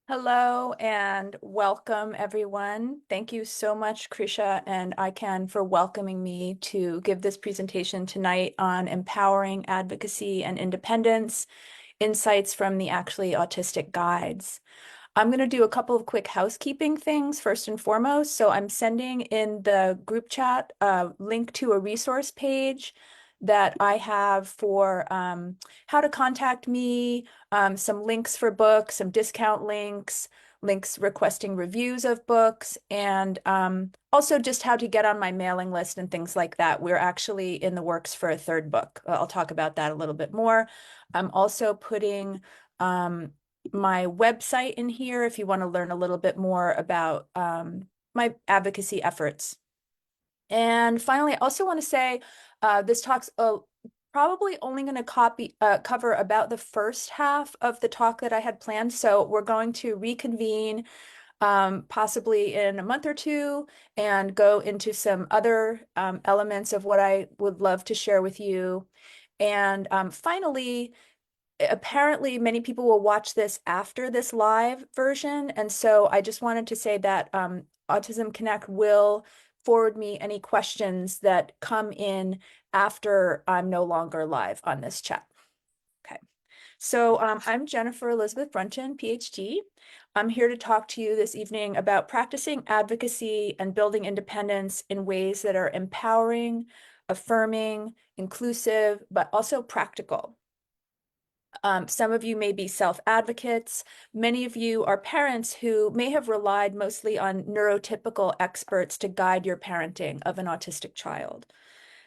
Hello and welcome, everyone. Thank you so much, Krisha and ICANN, for welcoming me to give this presentation tonight on empowering advocacy and independence, insights from the Actually Autistic Guides. I'm going to do a couple of quick housekeeping things first and foremost. So I'm sending in the group chat a link to a resource page that I have for how to contact me, some links for books, some discount links, links requesting reviews of books, and also just how to get on my mailing list and things like that. We're actually in the works for a third book. I'll talk about that a little bit more. I'm also putting my website in here if you want to learn a little bit more about my advocacy efforts. And finally, I also want to say this talk's probably only going to cover about the first half of the talk that I had planned. So we're going to reconvene possibly in a month or two and go into some other elements of what I would love to share with you. And finally, apparently many people will watch this after this live version. And so I just wanted to say that Autism Connect will forward me any questions that come in after I'm no longer live on this chat. Okay. So I'm Jennifer Elizabeth Brunton, PhD. I'm here to talk to you this evening about practicing advocacy and building independence in ways that are empowering, affirming, inclusive, but also practical. Some of you may be self-advocates. Many of you are parents who may have relied mostly on neurotypical experts to guide your parenting of an autistic child.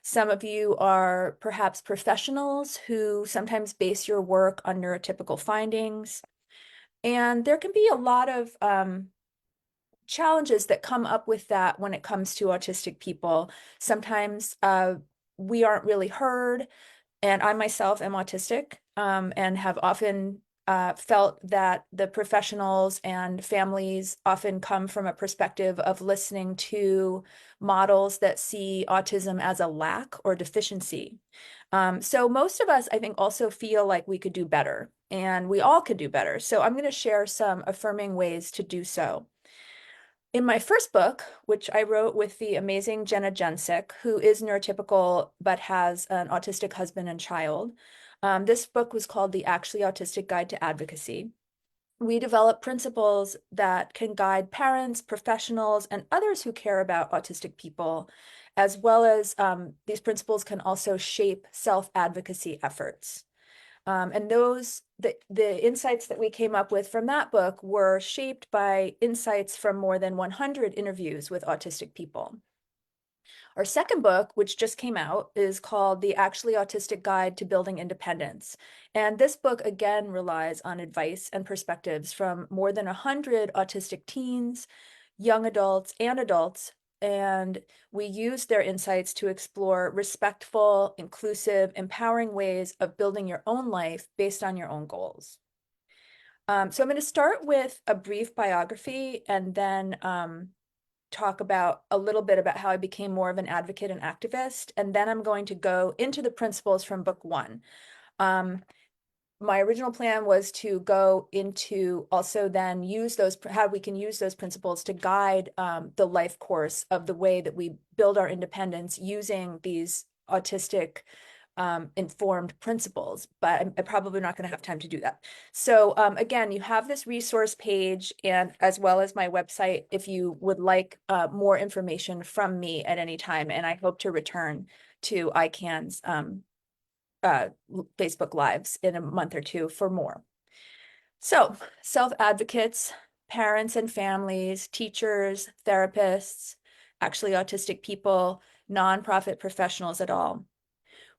Some of you are perhaps professionals who sometimes base your work on neurotypical findings. And there can be a lot of challenges that come up with that when it comes to autistic people. Sometimes we aren't really heard. And I myself am autistic and have often felt that the professionals and families often come from a perspective of listening to models that see autism as a lack or deficiency. So most of us, I think, also feel like we could do better, and we all could do better. So I'm going to share some affirming ways to do so. In my first book, which I wrote with the amazing Jenna Jensick, who is neurotypical but has an autistic husband and child, this book was called The Actually Autistic Guide to Advocacy. We develop principles that can guide parents, professionals, and others who care about autistic people, as well as these principles can also shape self-advocacy efforts. And the insights that we came up with from that book were shaped by insights from more than 100 interviews with autistic people. Our second book, which just came out, is called The Actually Autistic Guide to Building Independence. And this book again relies on advice and perspectives from more than 100 autistic teens, young adults, and adults. And we use their insights to explore respectful, inclusive, empowering ways of building your own life based on your own goals. So I'm going to start with a brief biography and then talk about a little bit about how I became more of an advocate and activist. And then I'm going to go into the principles from book one. My original plan was to go into also then use those, how we can use those principles to guide the life course of the way that we build our independence using these autistic informed principles, but I'm probably not going to have time to do that. So again, you have this resource page and as well as my website if you would like more information from me at any time. And I hope to return to ICANN's Facebook Lives in a month or two for more. So self-advocates, parents and families, teachers, therapists, actually autistic people, nonprofit professionals at all.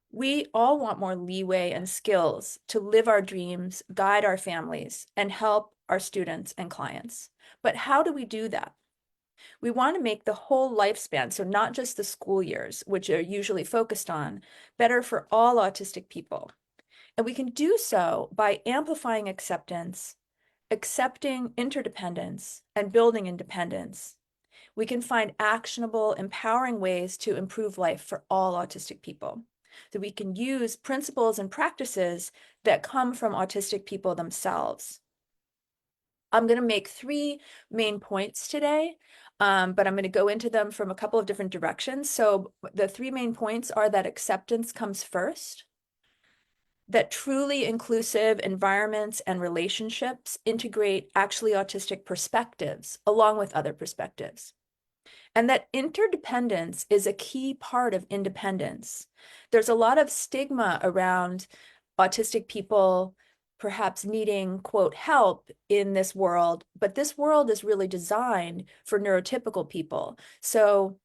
We all want more leeway and skills to live our dreams, guide our families, and help our students and clients. But how do we do that? We want to make the whole lifespan, so not just the school years, which are usually focused on, better for all autistic people. And we can do so by amplifying acceptance, accepting interdependence, and building independence. We can find actionable, empowering ways to improve life for all autistic people. So we can use principles and practices that come from autistic people themselves. I'm going to make three main points today, but I'm going to go into them from a couple of different directions. So the three main points are that acceptance comes first, that truly inclusive environments and relationships integrate actually autistic perspectives along with other perspectives, and that interdependence is a key part of independence. There's a lot of stigma around autistic people perhaps needing, quote, help in this world, but this world is really designed for neurotypical people. So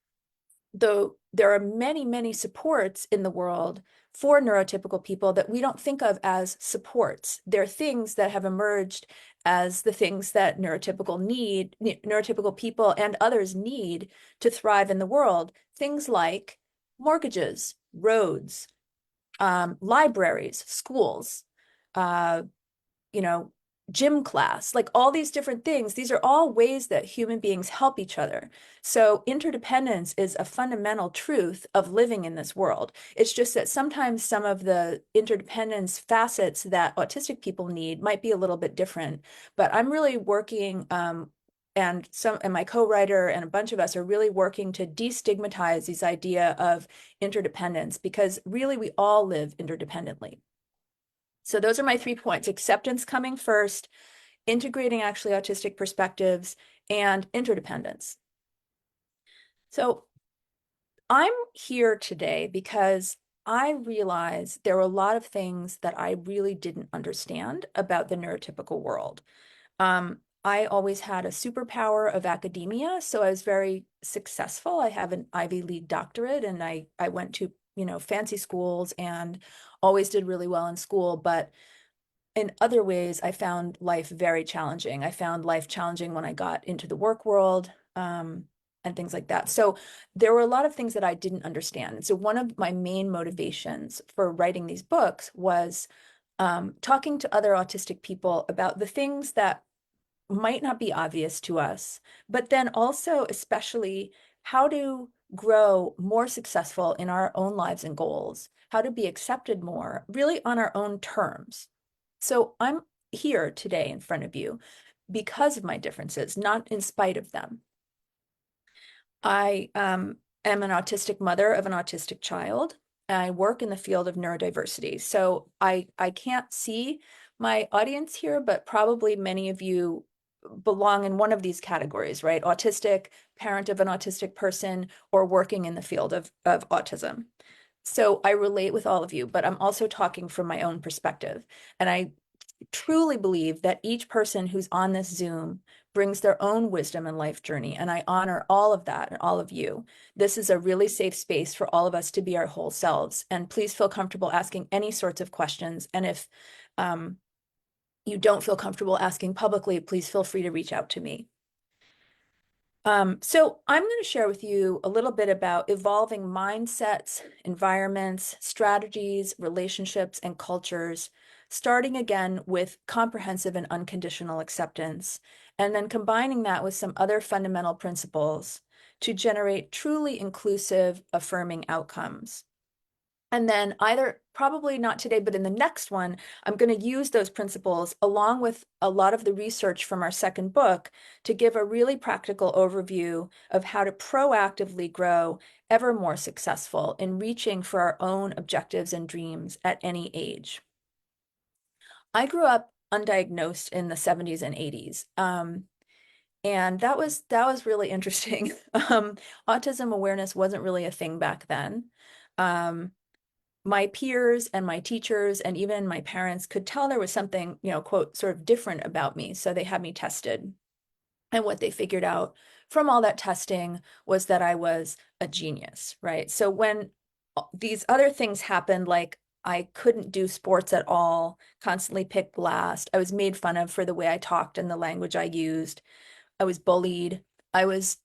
though there are many, many supports in the world for neurotypical people that we don't think of as supports. They're things that have emerged as the things that neurotypical people and others need to thrive in the world. Things like mortgages, roads, libraries, schools, uh, you know, gym class, like all these different things. These are all ways that human beings help each other. So interdependence is a fundamental truth of living in this world. It's just that sometimes some of the interdependence facets that autistic people need might be a little bit different. But I'm really working, and my co-writer and a bunch of us are really working to destigmatize this idea of interdependence, because really we all live interdependently. So those are my 3 points: acceptance coming first, integrating actually autistic perspectives, and interdependence. So I'm here today because I realize there were a lot of things that I really didn't understand about the neurotypical world. I always had a superpower of academia, so I was very successful. I have an Ivy League doctorate, and I went to, fancy schools and always did really well in school, but in other ways, I found life very challenging. I found life challenging when I got into the work world, and things like that. So there were a lot of things that I didn't understand. And so one of my main motivations for writing these books was talking to other autistic people about the things that might not be obvious to us, but then also, especially, how to grow more successful in our own lives and goals, how to be accepted more, really on our own terms. So I'm here today in front of you because of my differences, not in spite of them. I am an autistic mother of an autistic child. I work in the field of neurodiversity. So I can't see my audience here, but probably many of you belong in one of these categories, right? Autistic, parent of an autistic person, or working in the field of autism. So I relate with all of you, but I'm also talking from my own perspective. And I truly believe that each person who's on this Zoom brings their own wisdom and life journey, and I honor all of that and all of you. This is a really safe space for all of us to be our whole selves, and please feel comfortable asking any sorts of questions. And if you don't feel comfortable asking publicly, please feel free to reach out to me. So I'm going to share with you a little bit about evolving mindsets, environments, strategies, relationships, and cultures, starting again with comprehensive and unconditional acceptance, and then combining that with some other fundamental principles to generate truly inclusive, affirming outcomes. And then either, probably not today, but in the next one, I'm going to use those principles along with a lot of the research from our second book to give a really practical overview of how to proactively grow ever more successful in reaching for our own objectives and dreams at any age. I grew up undiagnosed in the 70s and 80s. And that was really interesting. Autism awareness wasn't really a thing back then. My peers and my teachers and even my parents could tell there was something, quote, sort of different about me. So they had me tested. And what they figured out from all that testing was that I was a genius, right? So when these other things happened, like I couldn't do sports at all, constantly picked last, I was made fun of for the way I talked and the language I used, I was bullied, I was,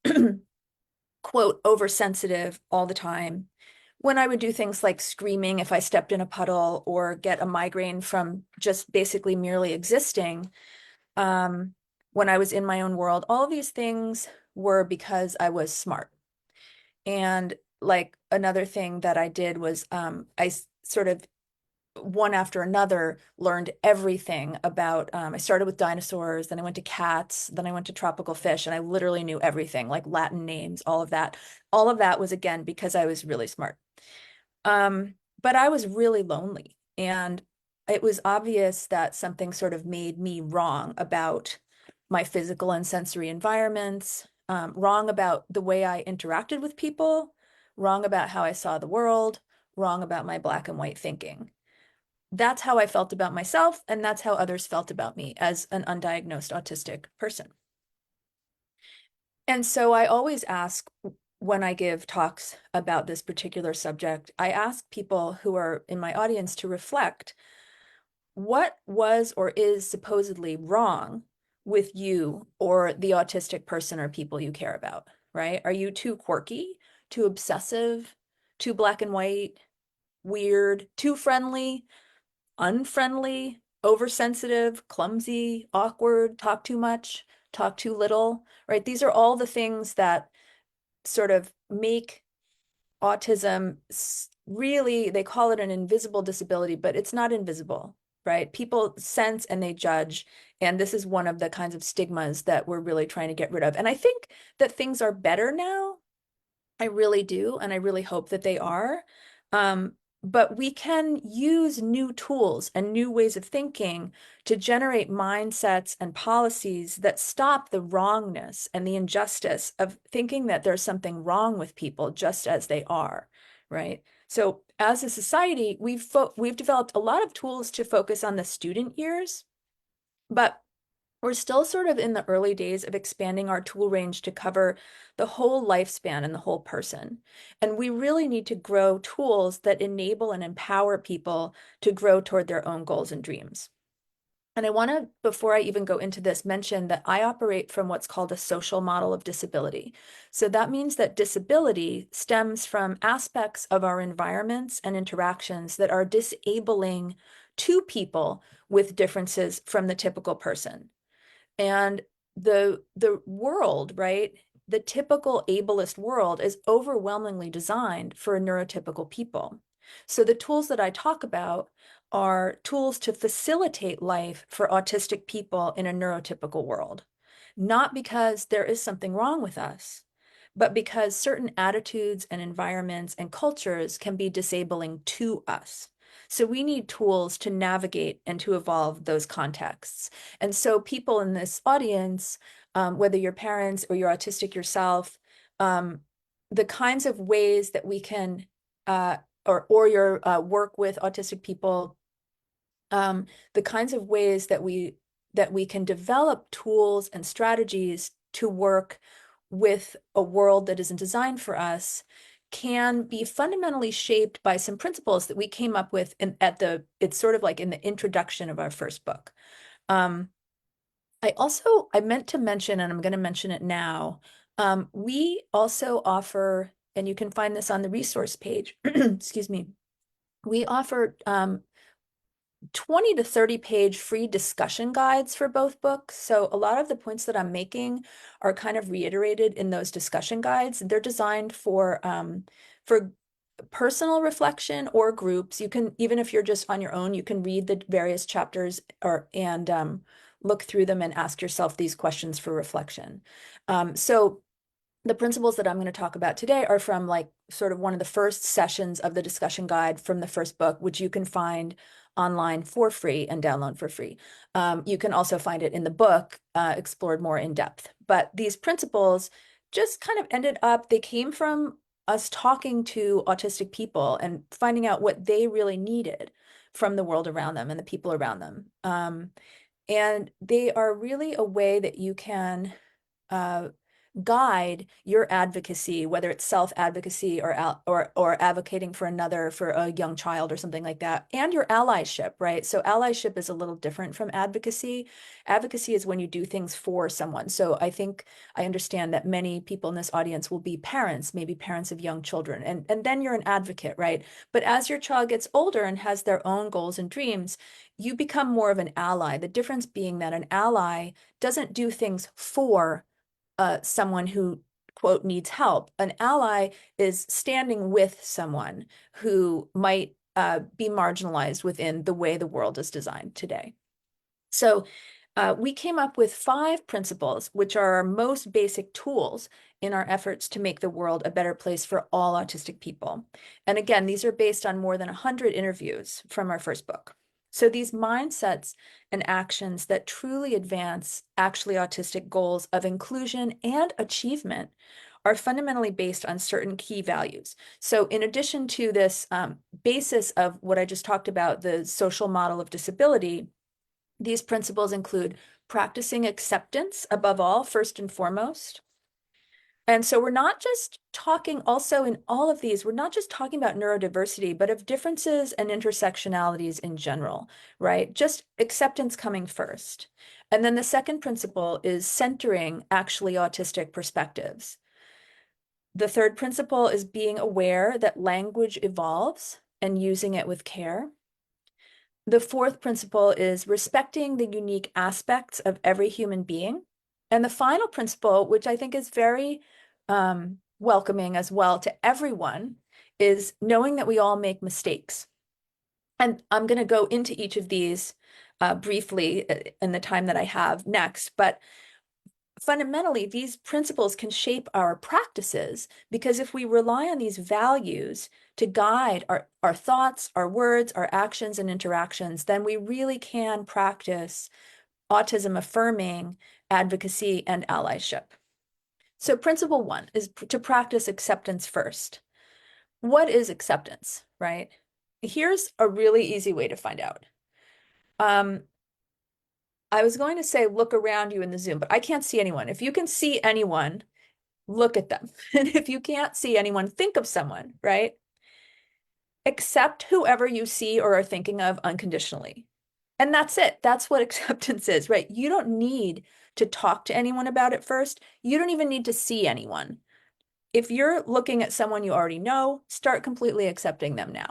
quote, oversensitive all the time. When I would do things like screaming if I stepped in a puddle or get a migraine from just basically merely existing, when I was in my own world, all of these things were because I was smart. And like another thing that I did was I sort of one after another, learned everything about, I started with dinosaurs, then I went to cats, then I went to tropical fish, and I literally knew everything, like Latin names, all of that. All of that was, again, because I was really smart. But I was really lonely, and it was obvious that something sort of made me wrong about my physical and sensory environments, wrong about the way I interacted with people, wrong about how I saw the world, wrong about my black and white thinking. That's how I felt about myself, and that's how others felt about me as an undiagnosed autistic person. And so I always ask when I give talks about this particular subject, I ask people who are in my audience to reflect what was or is supposedly wrong with you or the autistic person or people you care about, right? Are you too quirky, too obsessive, too black and white, weird, too friendly, unfriendly, oversensitive, clumsy, awkward, talk too much, talk too little, right? These are all the things that sort of make autism really, they call it an invisible disability, but it's not invisible, right? People sense and they judge. And this is one of the kinds of stigmas that we're really trying to get rid of. And I think that things are better now. I really do. And I really hope that they are. Um, but we can use new tools and new ways of thinking to generate mindsets and policies that stop the wrongness and the injustice of thinking that there's something wrong with people just as they are, right? So as a society, we've developed a lot of tools to focus on the student years, but we're still sort of in the early days of expanding our tool range to cover the whole lifespan and the whole person. And we really need to grow tools that enable and empower people to grow toward their own goals and dreams. And I want to, before I even go into this, mention that I operate from what's called a social model of disability. So that means that disability stems from aspects of our environments and interactions that are disabling to people with differences from the typical person. And the world, right? The typical ableist world is overwhelmingly designed for neurotypical people. So the tools that I talk about are tools to facilitate life for autistic people in a neurotypical world. Not because there is something wrong with us, but because certain attitudes and environments and cultures can be disabling to us. So we need tools to navigate and to evolve those contexts. And so people in this audience, whether you're parents or you're autistic yourself, the kinds of ways that we can, or your work with autistic people, the kinds of ways that we can develop tools and strategies to work with a world that isn't designed for us can be fundamentally shaped by some principles that we came up with it's sort of like in the introduction of our first book. I meant to mention, and I'm going to mention it now, we also offer, and you can find this on the resource page, excuse me, we offer 20 to 30 page free discussion guides for both books. So a lot of the points that I'm making are kind of reiterated in those discussion guides. They're designed for personal reflection or groups. You can, even if you're just on your own, you can read the various chapters and look through them and ask yourself these questions for reflection. So the principles that I'm going to talk about today are from like sort of one of the first sessions of the discussion guide from the first book, which you can find online for free and download for free. You can also find it in the book, explored more in depth. But these principles just kind of ended up, they came from us talking to autistic people and finding out what they really needed from the world around them and the people around them. And they are really a way that you can guide your advocacy, whether it's self-advocacy or advocating for another, for a young child or something like that, and your allyship, right? So allyship is a little different from advocacy. Advocacy is when you do things for someone. So I understand that many people in this audience will be parents, maybe parents of young children, and then you're an advocate, right? But as your child gets older and has their own goals and dreams, you become more of an ally. The difference being that an ally doesn't do things for someone who, quote, needs help. An ally is standing with someone who might be marginalized within the way the world is designed today. So we came up with 5 principles, which are our most basic tools in our efforts to make the world a better place for all autistic people. And again, these are based on more than 100 interviews from our first book. So these mindsets and actions that truly advance actually autistic goals of inclusion and achievement are fundamentally based on certain key values. So in addition to this basis of what I just talked about, the social model of disability, these principles include practicing acceptance above all, first and foremost. And so we're not just talking also in all of these, we're not just talking about neurodiversity, but of differences and intersectionalities in general, right? Just acceptance coming first. And then the second principle is centering actually autistic perspectives. The third principle is being aware that language evolves and using it with care. The fourth principle is respecting the unique aspects of every human being. And the final principle, which I think is very welcoming as well to everyone, is knowing that we all make mistakes. And I'm going to go into each of these briefly in the time that I have next, but fundamentally, these principles can shape our practices because if we rely on these values to guide our thoughts, our words, our actions, and interactions, then we really can practice autism affirming advocacy and allyship. So principle 1 is to practice acceptance first. What is acceptance, right? Here's a really easy way to find out. I was going to say look around you in the Zoom, but I can't see anyone. If you can see anyone, look at them. And if you can't see anyone, think of someone, right? Accept whoever you see or are thinking of unconditionally. And that's it. That's what acceptance is, right? You don't need to talk to anyone about it first. You don't even need to see anyone. If you're looking at someone you already know, start completely accepting them now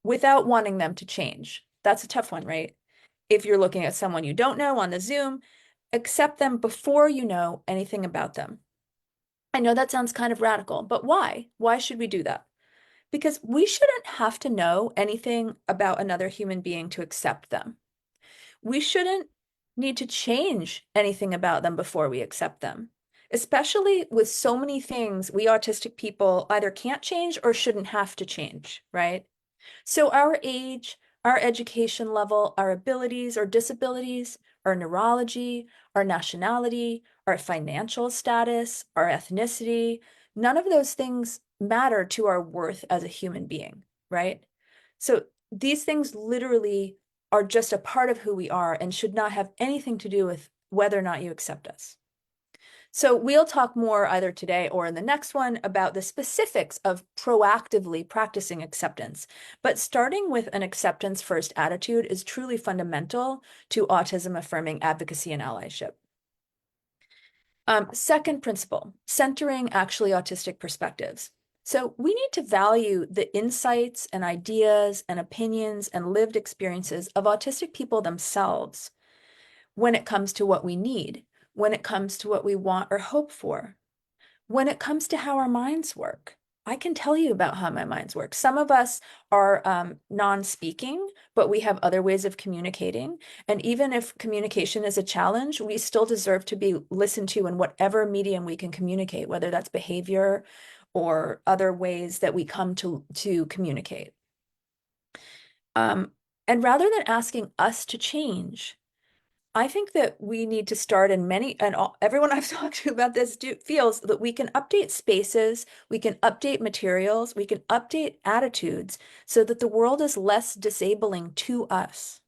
without wanting them to change. That's a tough one, right? If you're looking at someone you don't know on the Zoom, accept them before you know anything about them. I know that sounds kind of radical, but why? Why should we do that? Because we shouldn't have to know anything about another human being to accept them. We shouldn't need to change anything about them before we accept them, especially with so many things we autistic people either can't change or shouldn't have to change, right? So our age, our education level, our abilities or disabilities, our neurology, our nationality, our financial status, our ethnicity, none of those things matter to our worth as a human being, right? So these things literally are just a part of who we are and should not have anything to do with whether or not you accept us. So we'll talk more either today or in the next one about the specifics of proactively practicing acceptance. But starting with an acceptance first attitude is truly fundamental to autism affirming advocacy and allyship. Second principle, centering actually autistic perspectives. So we need to value the insights and ideas and opinions and lived experiences of autistic people themselves when it comes to what we need, when it comes to what we want or hope for, when it comes to how our minds work. I can tell you about how my minds work. Some of us are non-speaking, but we have other ways of communicating. And even if communication is a challenge, we still deserve to be listened to in whatever medium we can communicate, whether that's behavior or other ways that we come to communicate. And rather than asking us to change, I think that we need to start in everyone I've talked to about this feels that we can update spaces, we can update materials, we can update attitudes so that the world is less disabling to us.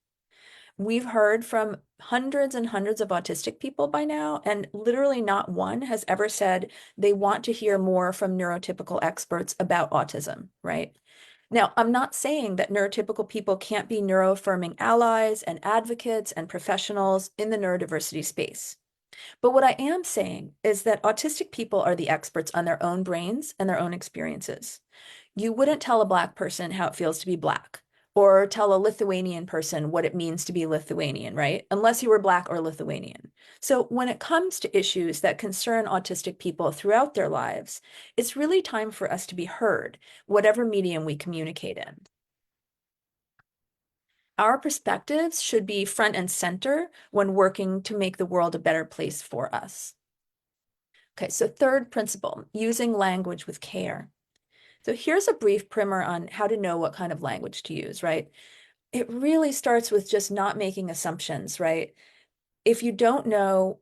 We've heard from hundreds and hundreds of autistic people by now, and literally not one has ever said they want to hear more from neurotypical experts about autism, right? Now, I'm not saying that neurotypical people can't be neuroaffirming allies and advocates and professionals in the neurodiversity space. But what I am saying is that autistic people are the experts on their own brains and their own experiences. You wouldn't tell a Black person how it feels to be Black, or tell a Lithuanian person what it means to be Lithuanian, right? Unless you were Black or Lithuanian. So when it comes to issues that concern autistic people throughout their lives, it's really time for us to be heard, whatever medium we communicate in. Our perspectives should be front and center when working to make the world a better place for us. Okay, so third principle, using language with care. So here's a brief primer on how to know what kind of language to use, right? It really starts with just not making assumptions, right? If you don't know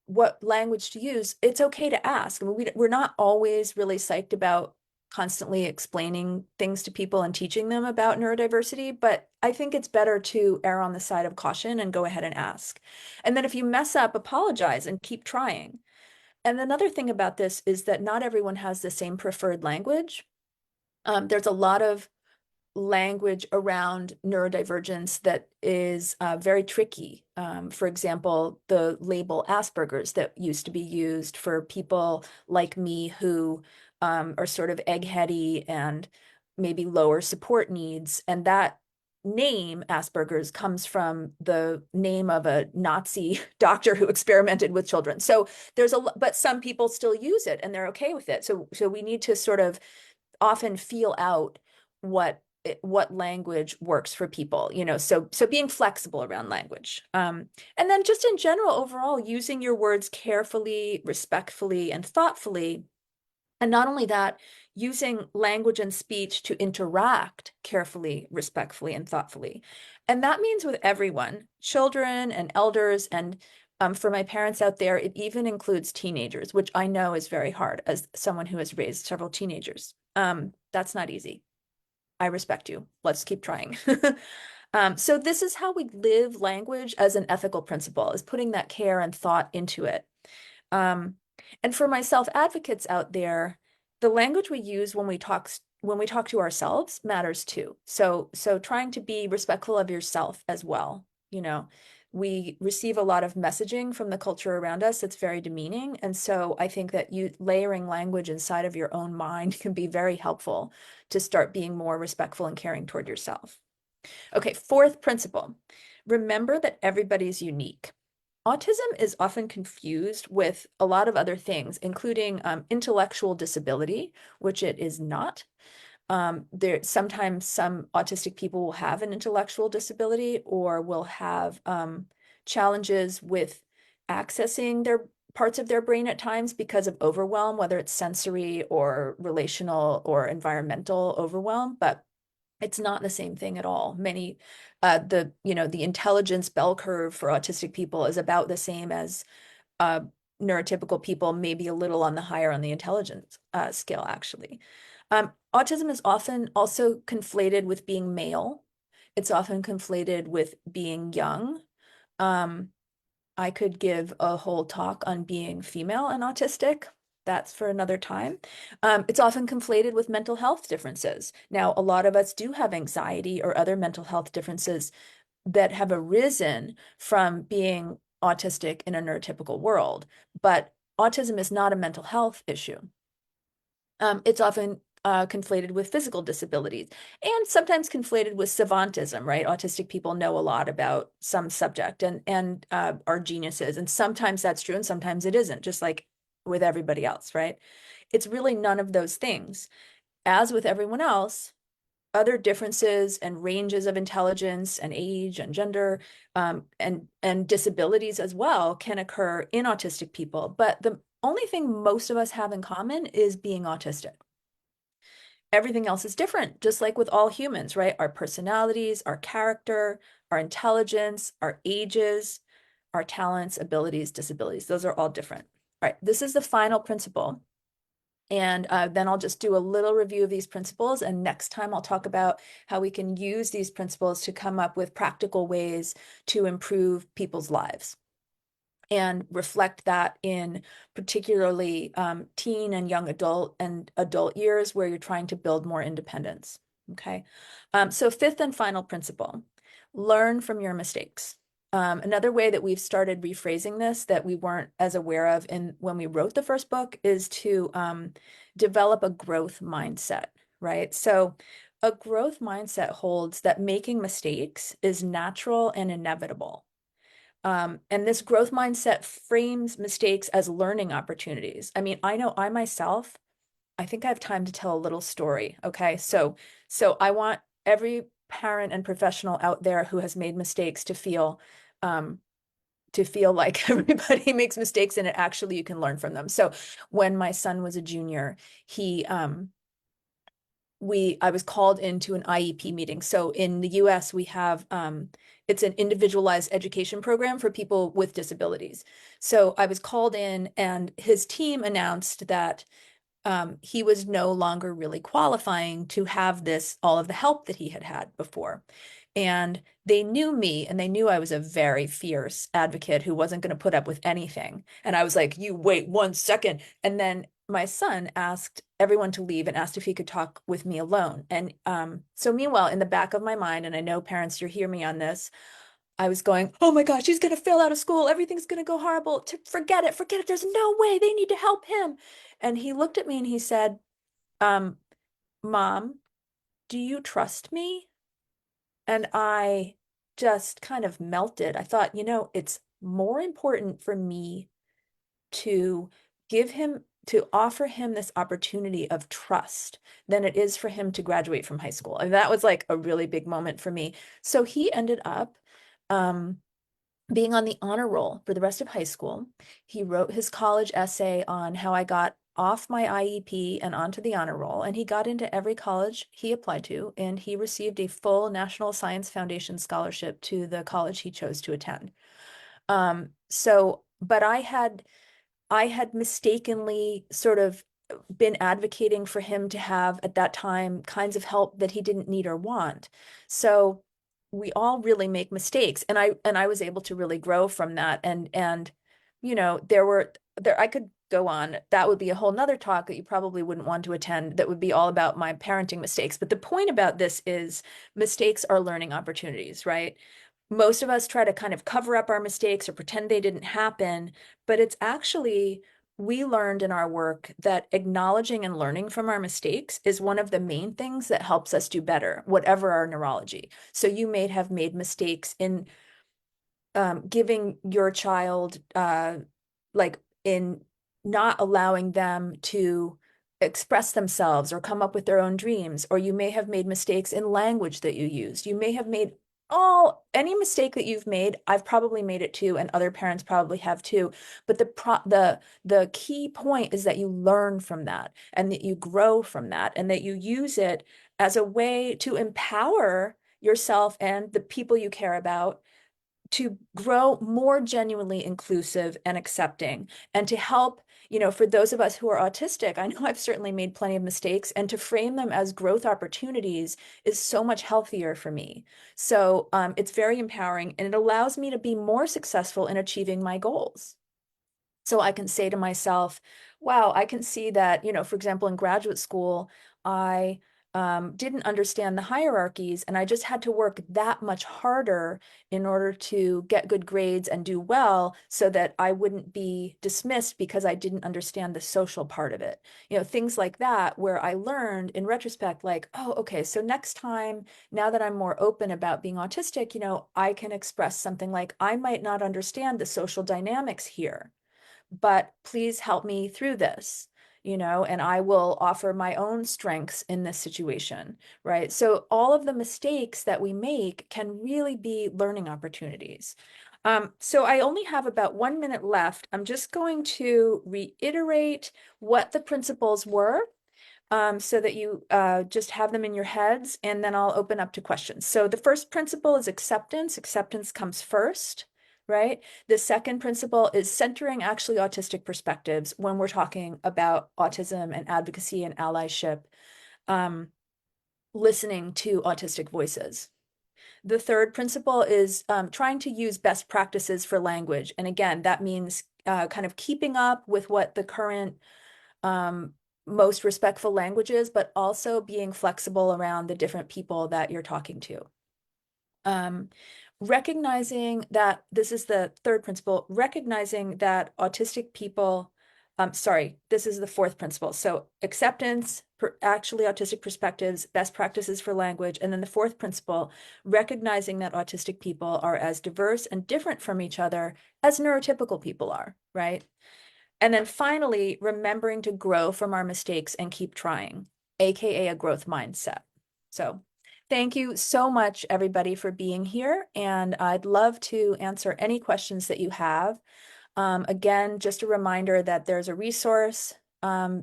what language to use, it's okay to ask. I mean, we're not always really psyched about constantly explaining things to people and teaching them about neurodiversity, but I think it's better to err on the side of caution and go ahead and ask. And then if you mess up, apologize and keep trying. And another thing about this is that not everyone has the same preferred language. There's a lot of language around neurodivergence that is very tricky. For example, the label Asperger's that used to be used for people like me who are sort of eggheady and maybe lower support needs. And that name, Asperger's, comes from the name of a Nazi doctor who experimented with children. So but some people still use it and they're okay with it. So we need to sort of often feel out what language works for people, so being flexible around language. And then just in general, overall, using your words carefully, respectfully, and thoughtfully. And not only that, using language and speech to interact carefully, respectfully, and thoughtfully. And that means with everyone, children and elders, and for my parents out there, it even includes teenagers, which I know is very hard as someone who has raised several teenagers. That's not easy. I respect you. Let's keep trying. So this is how we live language as an ethical principle, is putting that care and thought into it. And for my self-advocates out there, the language we use when we talk to ourselves matters too. So trying to be respectful of yourself as well. We receive a lot of messaging from the culture around us that's very demeaning. And so I think that layering language inside of your own mind can be very helpful to start being more respectful and caring toward yourself. Okay, fourth principle, remember that everybody's unique. Autism is often confused with a lot of other things, including intellectual disability, which it is not. Sometimes some autistic people will have an intellectual disability or will have challenges with accessing their parts of their brain at times because of overwhelm, whether it's sensory or relational or environmental overwhelm, but it's not the same thing at all. The intelligence bell curve for autistic people is about the same as neurotypical people, maybe a little on the higher on the intelligence scale, actually. Autism is often also conflated with being male. It's often conflated with being young. I could give a whole talk on being female and autistic. That's for another time. It's often conflated with mental health differences. Now, a lot of us do have anxiety or other mental health differences that have arisen from being autistic in a neurotypical world, but autism is not a mental health issue. It's often conflated with physical disabilities and sometimes conflated with savantism, right? Autistic people know a lot about some subject and are geniuses. And sometimes that's true and sometimes it isn't, just like with everybody else, right? It's really none of those things. As with everyone else, other differences and ranges of intelligence and age and gender and disabilities as well can occur in autistic people. But the only thing most of us have in common is being autistic. Everything else is different, just like with all humans, right? Our personalities, our character, our intelligence, our ages, our talents, abilities, disabilities, those are all different. All right, this is the final principle. And then I'll just do a little review of these principles. And next time I'll talk about how we can use these principles to come up with practical ways to improve people's lives and reflect that in particularly teen and young adult years where you're trying to build more independence. Okay. So fifth and final principle, learn from your mistakes. Another way that we've started rephrasing this that we weren't as aware of when we wrote the first book is to develop a growth mindset, right? So a growth mindset holds that making mistakes is natural and inevitable. And this growth mindset frames mistakes as learning opportunities. I mean, I know I think I have time to tell a little story. Okay. So I want every parent and professional out there who has made mistakes to feel like everybody makes mistakes and it actually you can learn from them. So when my son was a junior, he I was called into an IEP meeting. So in the US, we have it's an individualized education program for people with disabilities. So I was called in and his team announced that he was no longer really qualifying to have all of the help that he had had before. And they knew me and they knew I was a very fierce advocate who wasn't going to put up with anything. And I was like, you wait 1 second. And then my son asked everyone to leave and asked if he could talk with me alone. And so meanwhile, in the back of my mind, and I know parents, you hear me on this, I was going, oh my gosh, he's going to fail out of school. Everything's going to go horrible. Forget it. Forget it. There's no way. They need to help him. And he looked at me and he said, um, Mom, do you trust me? And I just kind of melted. I thought, it's more important for me to to offer him this opportunity of trust than it is for him to graduate from high school. And that was like a really big moment for me. So he ended up being on the honor roll for the rest of high school. He wrote his college essay on how I got off my IEP and onto the honor roll, and he got into every college he applied to, and he received a full National Science Foundation scholarship to the college he chose to attend. But I had mistakenly sort of been advocating for him to have at that time kinds of help that he didn't need or want. So we all really make mistakes, and I was able to really grow from that. And there I could go on. That would be a whole nother talk that you probably wouldn't want to attend. That would be all about my parenting mistakes. But the point about this is mistakes are learning opportunities, right? Most of us try to kind of cover up our mistakes or pretend they didn't happen, but it's actually, we learned in our work that acknowledging and learning from our mistakes is one of the main things that helps us do better, whatever our neurology. So you may have made mistakes in giving your child, like in not allowing them to express themselves or come up with their own dreams, or you may have made mistakes in language that you used. You may have made any mistake that you've made, I've probably made it too, and other parents probably have too. But the key point is that you learn from that and that you grow from that and that you use it as a way to empower yourself and the people you care about to grow more genuinely inclusive and accepting, and to help, for those of us who are autistic, I know I've certainly made plenty of mistakes, and to frame them as growth opportunities is so much healthier for me. So it's very empowering, and it allows me to be more successful in achieving my goals. So I can say to myself, wow, I can see that, for example, in graduate school, I didn't understand the hierarchies, and I just had to work that much harder in order to get good grades and do well so that I wouldn't be dismissed because I didn't understand the social part of it. Things like that, where I learned in retrospect, like, oh, okay, so next time, now that I'm more open about being autistic, I can express something like, I might not understand the social dynamics here, but please help me through this, and I will offer my own strengths in this situation, right? So all of the mistakes that we make can really be learning opportunities. So I only have about 1 minute left. I'm just going to reiterate what the principles were, so that you just have them in your heads, and then I'll open up to questions. So the first principle is acceptance. Acceptance comes first, right? The second principle is centering actually autistic perspectives when we're talking about autism and advocacy and allyship, listening to autistic voices. The third principle is trying to use best practices for language. And again, that means kind of keeping up with what the current most respectful language is, but also being flexible around the different people that you're talking to. Recognizing that, this is the third principle, recognizing that autistic people, this is the fourth principle. So acceptance, actually autistic perspectives, best practices for language. And then the fourth principle, recognizing that autistic people are as diverse and different from each other as neurotypical people are, right? And then finally, remembering to grow from our mistakes and keep trying, AKA a growth mindset. So Thank you so much, everybody, for being here. And I'd love to answer any questions that you have. Again, just a reminder that there's a resource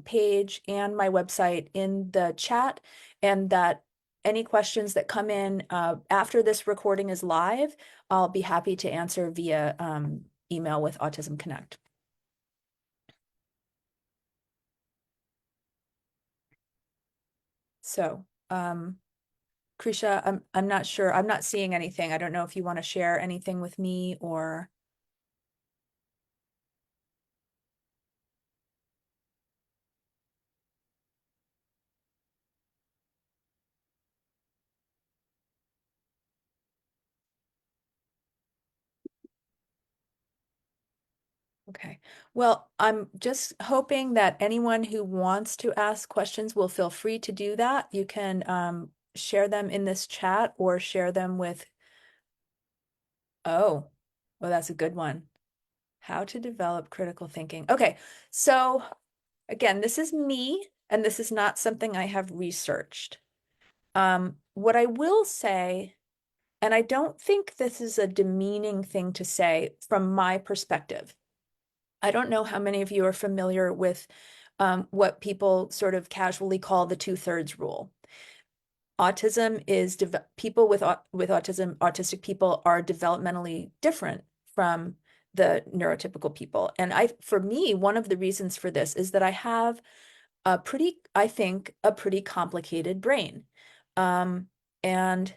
page and my website in the chat, and that any questions that come in after this recording is live, I'll be happy to answer via email with Autism Connect. So, Krisha, I'm not sure. I'm not seeing anything. I don't know if you want to share anything with me or. Okay. Well, I'm just hoping that anyone who wants to ask questions will feel free to do that. You can share them in this chat or share them with, oh, well, that's a good one. How to develop critical thinking. Okay. So again, this is me, and this is not something I have researched. What I will say, and I don't think this is a demeaning thing to say from my perspective. I don't know how many of you are familiar with what people sort of casually call the two-thirds rule. Autism is people with autism, autistic people are developmentally different from the neurotypical people. And for me, one of the reasons for this is that I have I think, a pretty complicated brain. And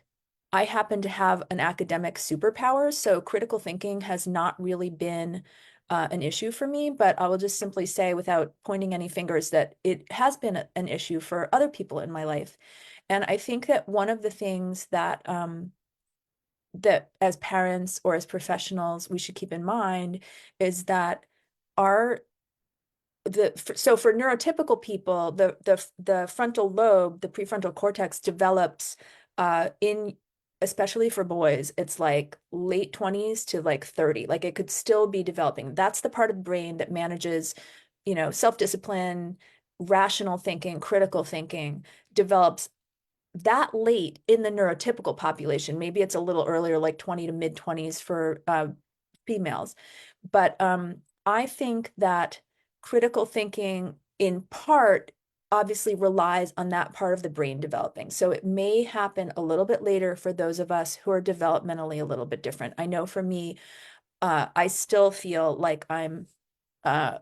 I happen to have an academic superpower, so critical thinking has not really been an issue for me, but I will just simply say, without pointing any fingers, that it has been an issue for other people in my life. And I think that one of the things that as parents or as professionals we should keep in mind is that our so for neurotypical people, the frontal lobe, the prefrontal cortex develops in, especially for boys, it's like late 20s to like 30. Like it could still be developing. That's the part of the brain that manages, self-discipline, rational thinking, critical thinking, develops that late in the neurotypical population. Maybe it's a little earlier, like 20 to mid 20s for females. But I think that critical thinking, in part, obviously relies on that part of the brain developing. So it may happen a little bit later for those of us who are developmentally a little bit different. I know for me, I still feel like I'm uh,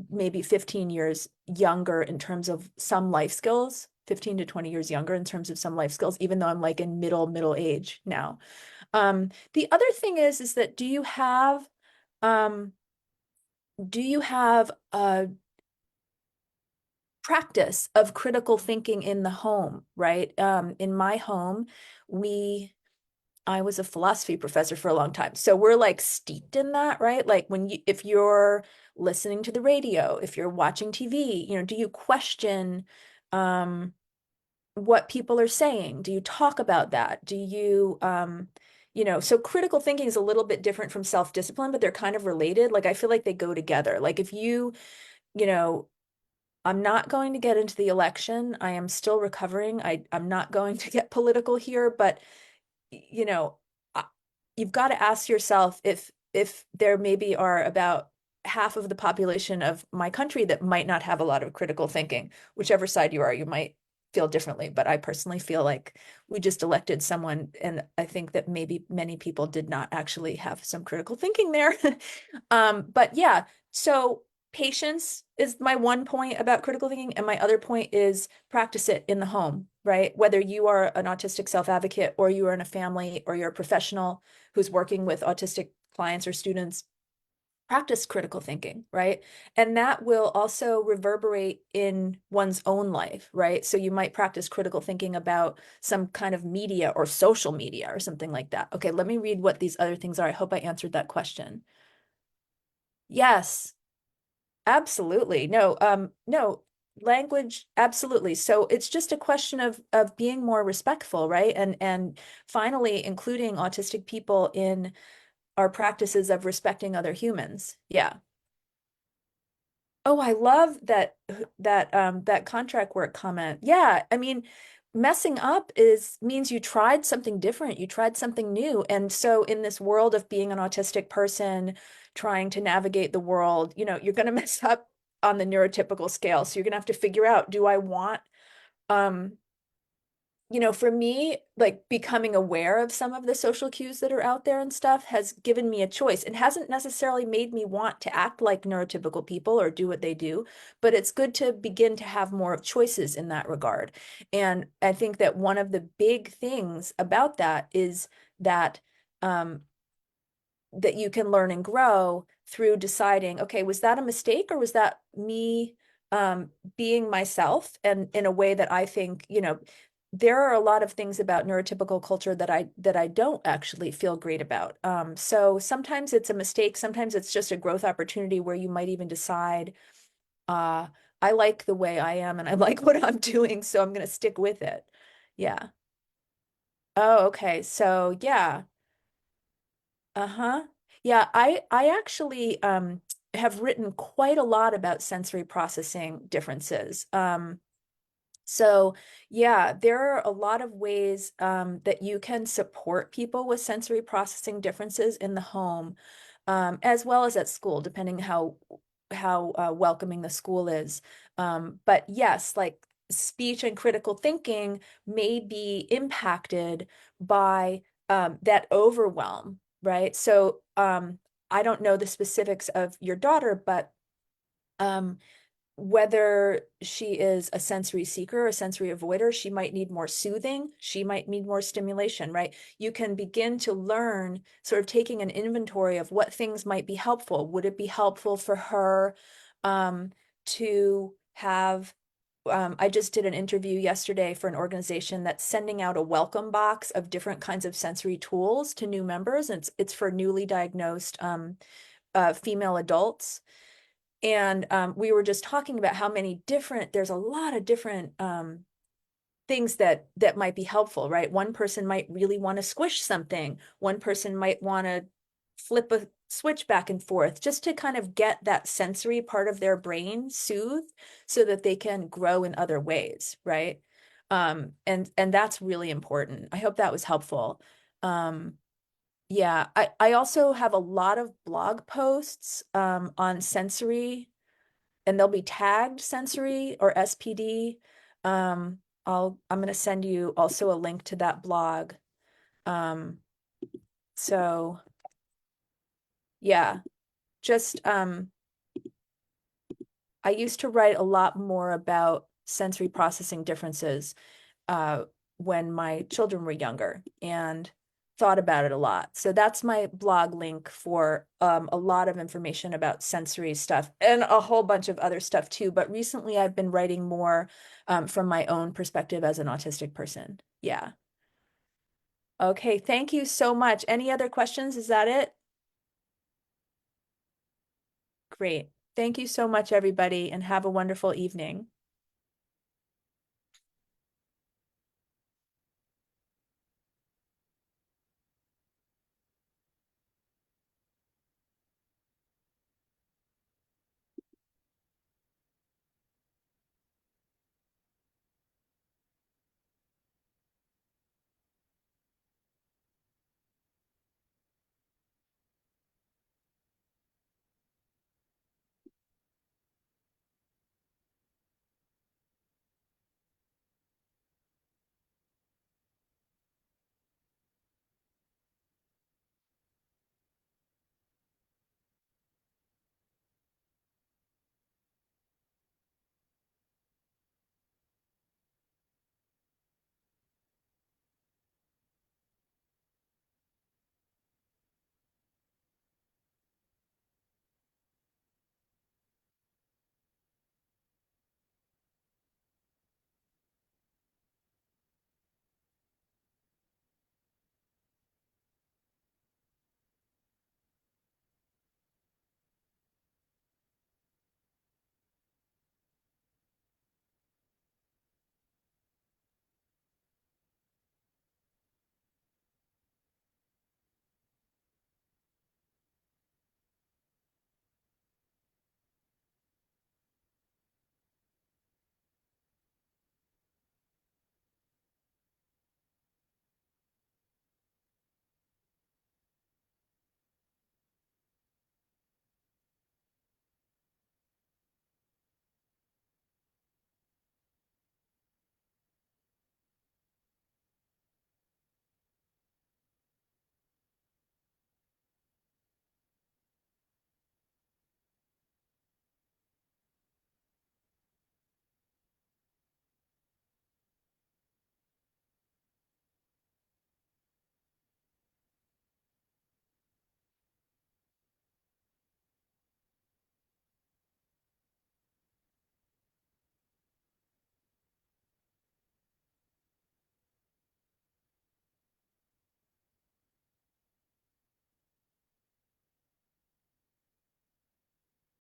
maybe 15 years younger in terms of some life skills, 15 to 20 years younger in terms of some life skills, even though I'm like in middle age now. The other thing is that um, do you have a practice of critical thinking in the home, right? In my home, I was a philosophy professor for a long time. So we're like steeped in that, right? Like if you're listening to the radio, if you're watching TV, do you question what people are saying? Do you talk about that? Do you, so critical thinking is a little bit different from self-discipline, but they're kind of related. Like I feel like they go together. Like if you know, I'm not going to get into the election. I am still recovering. I'm not going to get political here, but you know, uh, you've got to ask yourself if there maybe are about half of the population of my country that might not have a lot of critical thinking. Whichever side you are, you might feel differently, but I personally feel like we just elected someone, and I think that maybe many people did not actually have some critical thinking there. But yeah, so patience is my one point about critical thinking, and my other point is practice it in the home, right? Whether you are an autistic self-advocate or you are in a family or you're a professional who's working with autistic clients or students, practice critical thinking, right? And that will also reverberate in one's own life, right? So you might practice critical thinking about some kind of media or social media or something like that. Okay, let me read what these other things are. I hope I answered that question. Yes, absolutely. No, language, absolutely. So it's just a question of being more respectful, right? And finally including autistic people in our practices of respecting other humans. Yeah. Oh, I love that contract work comment. Yeah, I mean, messing up is means you tried something different, you tried something new. And so in this world of being an autistic person trying to navigate the world, you're going to mess up on the neurotypical scale. So you're going to have to figure out, do I want um for me, like becoming aware of some of the social cues that are out there and stuff has given me a choice. It hasn't necessarily made me want to act like neurotypical people or do what they do, but it's good to begin to have more of choices in that regard. And I think that one of the big things about that is that um, that you can learn and grow through deciding, okay, was that a mistake or was that me being myself and in a way that I think, there are a lot of things about neurotypical culture that I don't actually feel great about. So sometimes it's a mistake, sometimes it's just a growth opportunity where you might even decide, uh, I like the way I am and I like what I'm doing, so I'm going to stick with it. Yeah. Oh, okay. So yeah. Uh-huh. Yeah, I actually have written quite a lot about sensory processing differences. So yeah, there are a lot of ways that you can support people with sensory processing differences in the home, as well as at school, depending how welcoming the school is. But yes, like speech and critical thinking may be impacted by that overwhelm, right? So I don't know the specifics of your daughter, but um, whether she is a sensory seeker or a sensory avoider, she might need more soothing, she might need more stimulation, right? You can begin to learn, sort of taking an inventory of what things might be helpful. Would it be helpful for her to have I just did an interview yesterday for an organization that's sending out a welcome box of different kinds of sensory tools to new members. And it's for newly diagnosed female adults. And we were just talking about how many different, there's a lot of different things that might be helpful, right? One person might really want to squish something. One person might want to flip a switch back and forth just to kind of get that sensory part of their brain soothed so that they can grow in other ways, right? And that's really important. I hope that was helpful. Um, yeah, I also have a lot of blog posts on sensory, and they'll be tagged sensory or SPD. I'm going to send you also a link to that blog. Um, so yeah, just I used to write a lot more about sensory processing differences uh, when my children were younger and thought about it a lot. So that's my blog link for a lot of information about sensory stuff and a whole bunch of other stuff too. But recently I've been writing more from my own perspective as an autistic person. Yeah. Okay. Thank you so much. Any other questions? Is that it? Great. Thank you so much, everybody, and have a wonderful evening.